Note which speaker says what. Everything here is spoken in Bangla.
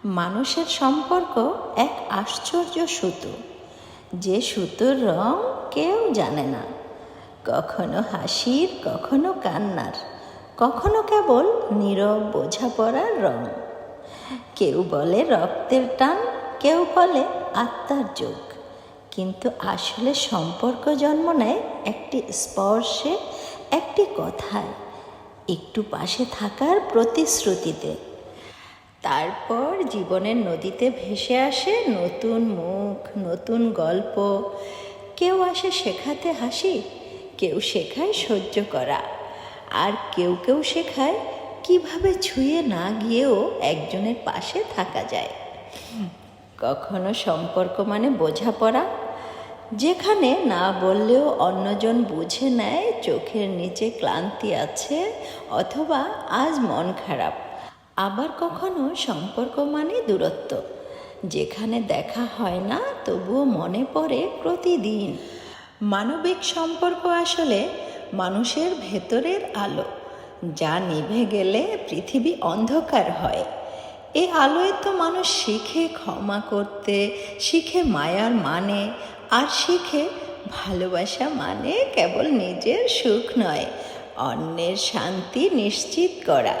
Speaker 1: মানুষের সম্পর্ক এক আশ্চর্য সুতো, যে সুতোর রং কেউ জানে না। কখনো হাসির, কখনো কান্নার, কখনো কেবল নীরব বোঝাপড়ার রং। কেউ বলে রক্তের টান, কেউ বলে আত্মার যোগ, কিন্তু আসলে সম্পর্ক জন্ম নেয় একটি স্পর্শে, একটি কথায়, একটু পাশে থাকার প্রতিশ্রুতিতে। তারপর জীবনের নদীতে ভেসে আসে নতুন মুখ, নতুন গল্প। কেউ আসে শেখাতে হাসি, কেউ শেখায় সহ্য করা, আর কেউ কেউ শেখায় কিভাবে ছুঁয়ে না গিয়েও একজনের পাশে থাকা যায়। কখনো সম্পর্ক মানে বোঝাপড়া, যেখানে না বললেও অন্যজন বুঝে নেয় চোখের নিচে ক্লান্তি আছে অথবা আজ মন খারাপ। আবার কখনো সম্পর্ক মানে দূরত্ব, যেখানে দেখা হয় না তবুও মনে পড়ে প্রতিদিন। মানবিক সম্পর্ক আসলে মানুষের ভেতরের আলো, যা নিভে গেলে পৃথিবী অন্ধকার হয়। এই আলোয় তো মানুষ শিখে ক্ষমা করতে, শিখে মায়ার মানে, আর শিখে ভালোবাসা মানে কেবল নিজের সুখ নয়, অন্যের শান্তি নিশ্চিত করা।